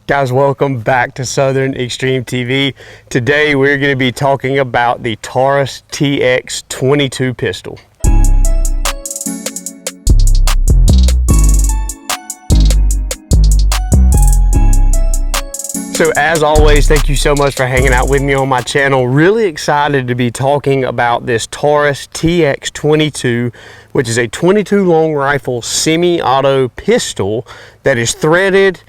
Guys, welcome back to Southern Extreme TV. Today we're going to be talking about the Taurus TX-22 pistol. So as always, thank you so much for hanging out with me on my channel. Really excited to be talking about this Taurus TX-22, which is a 22 long rifle semi-auto pistol that is threaded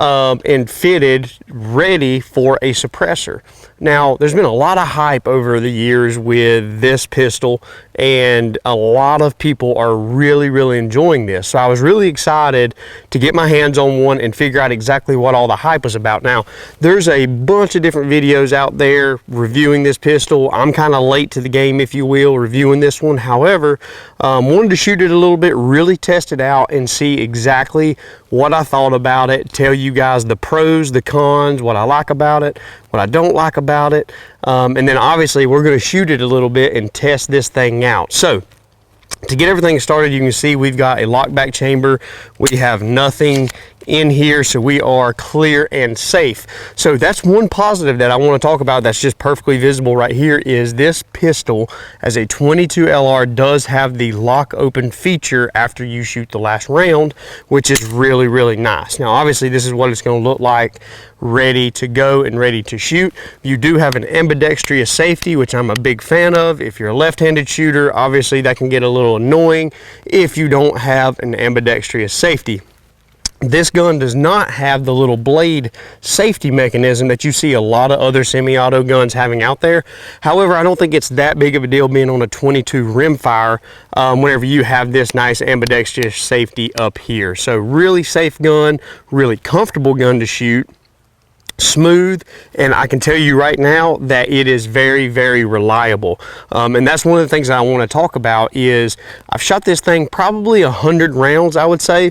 and fitted, ready for a suppressor. Now, there's been a lot of hype over the years with this pistol, and a lot of people are really enjoying this. So I was really excited to get my hands on one and figure out exactly what all the hype was about. Now, there's a bunch of different videos out there reviewing this pistol. I'm kind of late to the game, if you will, reviewing this one. However, wanted to shoot it a little bit, really test it out and see exactly what I thought about it, tell you guys the pros, the cons, what I like about it, what I don't like about it, and then obviously we're going to shoot it a little bit and test this thing out. So to get everything started, you can see we've got a lockback chamber. We have nothing in here, so we are clear and safe. So that's one positive that I want to talk about that's just perfectly visible right here, is this pistol as a 22 LR does have the lock open feature after you shoot the last round, which is really nice. Now obviously this is what it's going to look like ready to go and ready to shoot. You do have an ambidextrous safety, which I'm a big fan of. If you're a left-handed shooter, obviously that can get a little annoying if you don't have an ambidextrous safety. This gun does not have the little blade safety mechanism that you see a lot of other semi-auto guns having out there. However, I don't think it's that big of a deal being on a 22 rimfire whenever you have this nice ambidextrous safety up here. So really safe gun, really comfortable gun to shoot. Smooth, and I can tell you right now that it is very reliable, and that's one of the things that I want to talk about. Is I've shot this thing probably 100 rounds, I would say.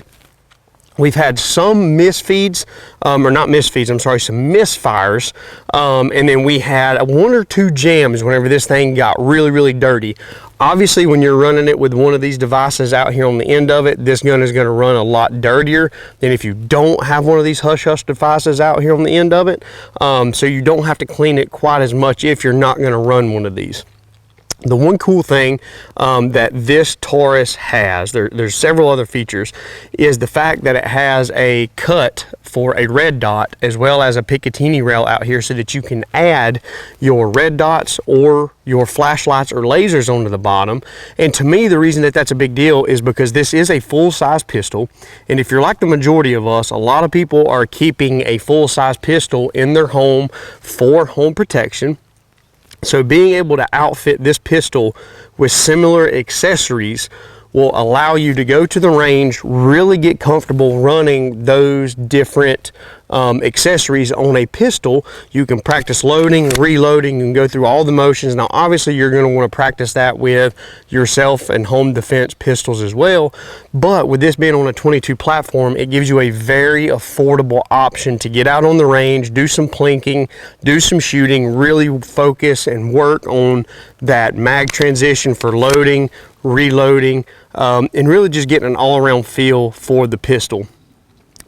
We've had some misfeeds, or not misfeeds, I'm sorry, some misfires, and then we had one or two jams whenever this thing got really dirty. Obviously, when you're running it with one of these devices out here on the end of it, this gun is going to run a lot dirtier than if you don't have one of these hush devices out here on the end of it. So you don't have to clean it quite as much if you're not going to run one of these. The one cool thing that this Taurus has, there's several other features, is the fact that it has a cut for a red dot as well as a Picatinny rail out here, so that you can add your red dots or your flashlights or lasers onto the bottom. And to me, the reason that that's a big deal is because this is a full-size pistol, and if you're like the majority of us, a lot of people are keeping a full-size pistol in their home for home protection. So being able to outfit this pistol with similar accessories will allow you to go to the range, really get comfortable running those different accessories on a pistol. You can practice loading, reloading, and go through all the motions. Now obviously you're going to want to practice that with yourself and home defense pistols as well, but with this being on a 22 platform, it gives you a very affordable option to get out on the range, do some plinking, do some shooting, really focus and work on that mag transition for loading, reloading, and really just getting an all-around feel for the pistol.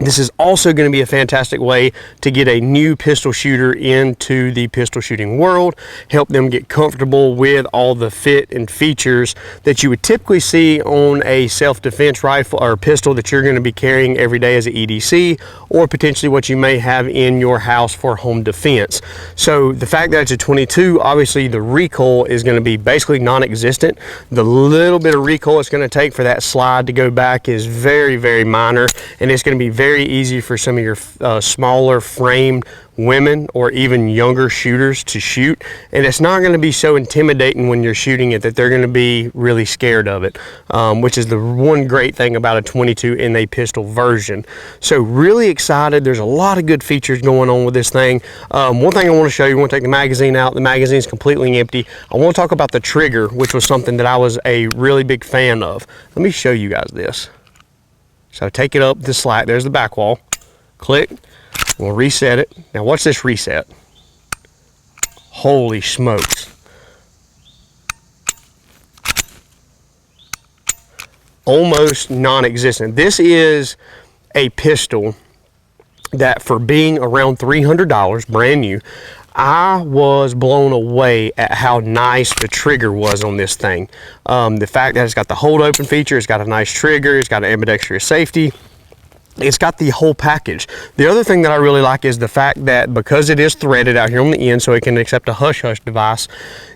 This is also going to be a fantastic way to get a new pistol shooter into the pistol shooting world, help them get comfortable with all the fit and features that you would typically see on a self-defense rifle or pistol that you're going to be carrying every day as an EDC, or potentially what you may have in your house for home defense. So the fact that it's a 22, obviously the recoil is going to be basically non-existent. The little bit of recoil it's going to take for that slide to go back is very minor, and it's going to be very easy for some of your smaller framed women or even younger shooters to shoot, and it's not going to be so intimidating when you're shooting it that they're going to be really scared of it, which is the one great thing about a 22 in a pistol version. So really excited. There's a lot of good features going on with this thing. One thing I want to show you, we're going to take the magazine out. The magazine is completely empty. I want to talk about the trigger, which was something that I was a really big fan of. Let me show you guys this. So take it up the slack, there's the back wall, click, we'll reset it. Now watch this reset. Holy smokes. Almost non-existent. This is a pistol that for being around $300 brand new, I was blown away at how nice the trigger was on this thing. The fact that it's got the hold open feature, it's got a nice trigger, it's got an ambidextrous safety. It's got the whole package. The other thing that I really like is the fact that because it is threaded out here on the end so it can accept a hush-hush device,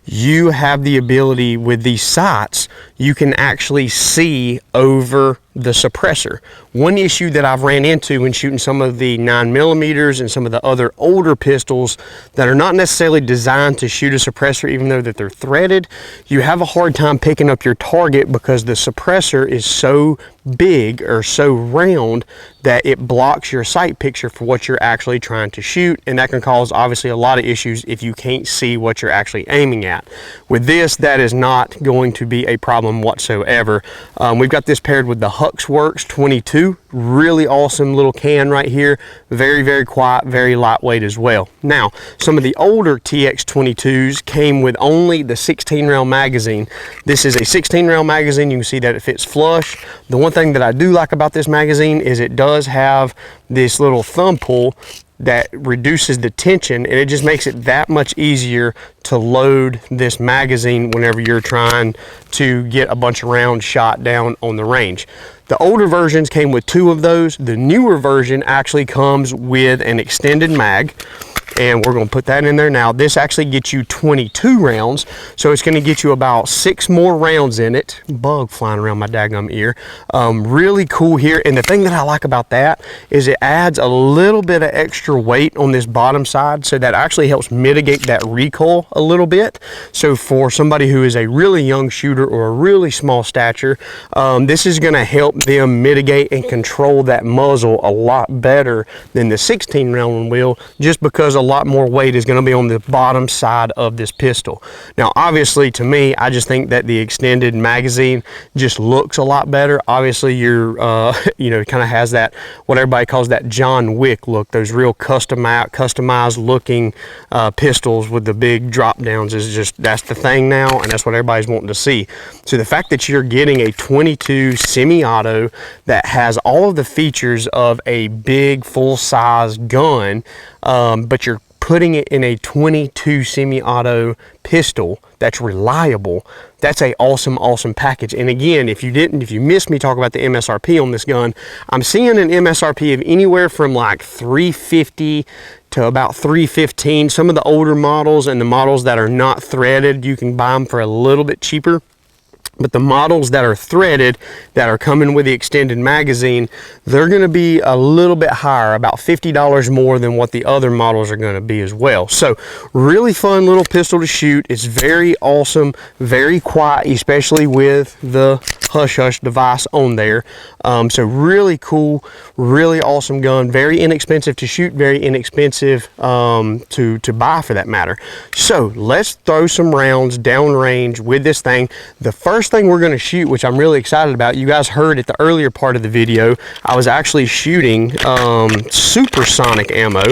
you have the ability with these sights, you can actually see over the suppressor. One issue that I've ran into when shooting some of the 9mm and some of the other older pistols that are not necessarily designed to shoot a suppressor even though that they're threaded, you have a hard time picking up your target because the suppressor is so big or so round that it blocks your sight picture for what you're actually trying to shoot, and that can cause obviously a lot of issues if you can't see what you're actually aiming at. With this, that is not going to be a problem whatsoever. We've got this paired with the Taurus 22, really awesome little can right here, very quiet, very lightweight as well. Now, some of the older TX-22s came with only the 16 round magazine. This is a 16 round magazine. You can see that it fits flush. The one thing that I do like about this magazine is it does have this little thumb pull that reduces the tension, and it just makes it that much easier to load this magazine whenever you're trying to get a bunch of rounds shot down on the range. The older versions came with 2 of those. The newer version actually comes with an extended mag, and we're going to put that in there now. This actually gets you 22 rounds, so it's going to get you about 6 more rounds in it. Bug flying around my daggum ear. Really cool here, and the thing that I like about that is it adds a little bit of extra weight on this bottom side, so that actually helps mitigate that recoil a little bit. So for somebody who is a really young shooter or a really small stature, this is going to help them mitigate and control that muzzle a lot better than the 16 round one will, just because a lot more weight is going to be on the bottom side of this pistol. Now obviously, to me, I just think that the extended magazine just looks a lot better. Obviously you're you know, it kind of has that, what everybody calls that John Wick look, those real customized looking pistols with the big drop downs is just, that's the thing now, and that's what everybody's wanting to see. So the fact that you're getting a 22 semi-auto that has all of the features of a big full-size gun, but you're putting it in a 22 semi-auto pistol that's reliable, that's a awesome package. And again, if you missed me talk about the MSRP on this gun, I'm seeing an MSRP of anywhere from like $350 to about $315. Some of the older models and the models that are not threaded, you can buy them for a little bit cheaper. But the models that are threaded, that are coming with the extended magazine, they're going to be a little bit higher, about $50 more than what the other models are going to be as well. So really fun little pistol to shoot. It's very awesome, very quiet, especially with the hush-hush device on there. So really cool, really awesome gun, very inexpensive to shoot, very inexpensive to buy for that matter. So let's throw some rounds downrange with this thing. The first thing we're going to shoot, which I'm really excited about, you guys heard at the earlier part of the video, I was actually shooting supersonic ammo,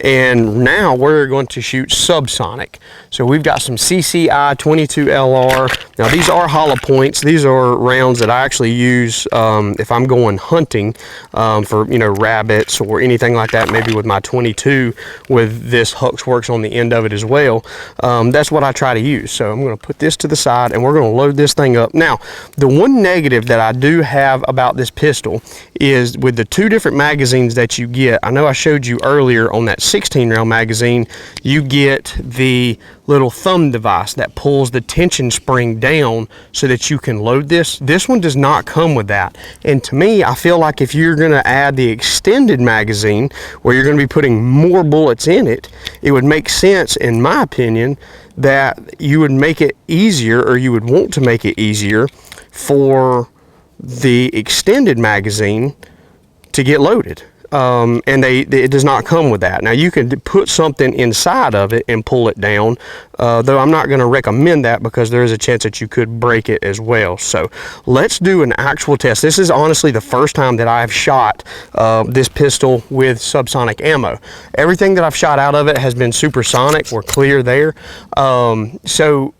and now we're going to shoot subsonic. So we've got some CCI 22 LR. Now these are hollow points. These are rounds that I actually use if I'm going hunting for, you know, rabbits or anything like that, maybe with my 22 with this Hux Works on the end of it as well. That's what I try to use. So I'm going to put this to the side and we're going to load this thing up. Now, the one negative that I do have about this pistol is with the 2 different magazines that you get. I know I showed you earlier on that 16 round magazine, you get the little thumb device that pulls the tension spring down so that you can load this. This one does not come with that. And to me, I feel like if you're going to add the extended magazine where you're going to be putting more bullets in it, it would make sense, in my opinion, that you would make it easier, or you would want to make it easier for the extended magazine to get loaded. And it does not come with that. Now you can put something inside of it and pull it down, though I'm not going to recommend that because there is a chance that you could break it as well. So let's do an actual test. This is honestly the first time that I've shot this pistol with subsonic ammo. Everything that I've shot out of it has been supersonic. We're clear there. So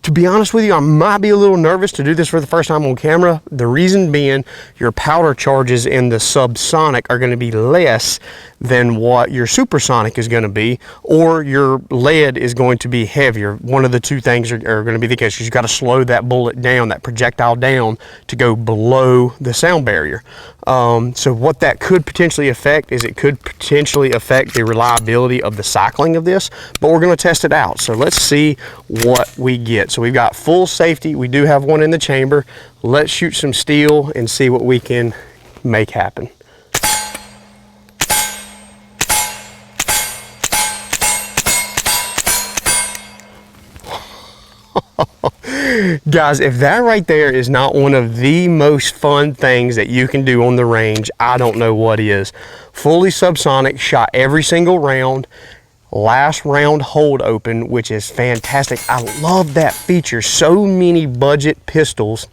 To be honest with you, I might be a little nervous to do this for the first time on camera. The reason being, your powder charges in the subsonic are going to be less than what your supersonic is going to be, or your lead is going to be heavier. One of the two things are going to be the case. You've got to slow that bullet down, that projectile down, to go below the sound barrier. So what that could potentially affect is it could potentially affect the reliability of the cycling of this, but we're going to test it out. So let's see what we get. So we've got full safety. We do have one in the chamber. Let's shoot some steel and see what we can make happen. Guys, if that right there is not one of the most fun things that you can do on the range, I don't know what is. Fully subsonic, shot every single round, last round hold open, which is fantastic. I love that feature. So many budget pistols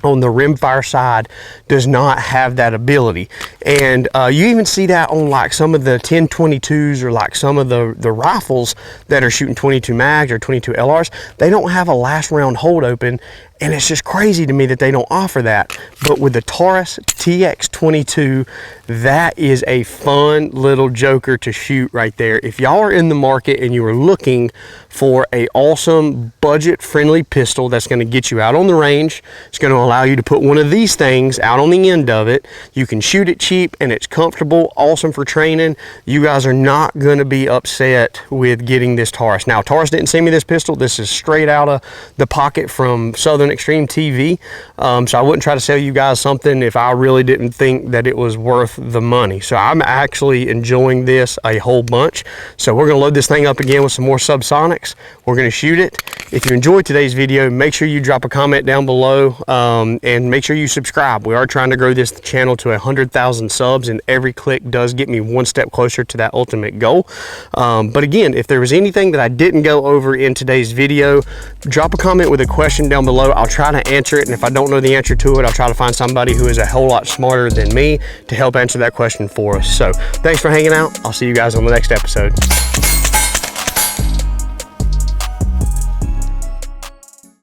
on the rimfire side does not have that ability, and you even see that on like some of the 10-22s or like some of the rifles that are shooting 22 mags or 22 LRs. They don't have a last round hold open, and it's just crazy to me that they don't offer that. But with the Taurus TX-22, that is a fun little joker to shoot right there. If y'all are in the market and you are looking for a awesome budget friendly pistol that's going to get you out on the range, it's going to allow you to put one of these things out on the end of it. You can shoot it cheap and it's comfortable, awesome for training. You guys are not going to be upset with getting this Taurus. Now, Taurus didn't send me this pistol. This is straight out of the pocket from Southern Extreme TV. So I wouldn't try to sell you guys something if I really didn't think that it was worth the money. So I'm actually enjoying this a whole bunch. So we're going to load this thing up again with some more subsonics. We're going to shoot it. If you enjoyed today's video, make sure you drop a comment down below, and make sure you subscribe. We are trying to grow this channel to 100,000 subs, and every click does get me one step closer to that ultimate goal. But again, if there was anything that I didn't go over in today's video, drop a comment with a question down below. I'll try to answer it, and if I don't know the answer to it, I'll try to find somebody who is a whole lot smarter than me to help answer that question for us. So thanks for hanging out. I'll see you guys on the next episode.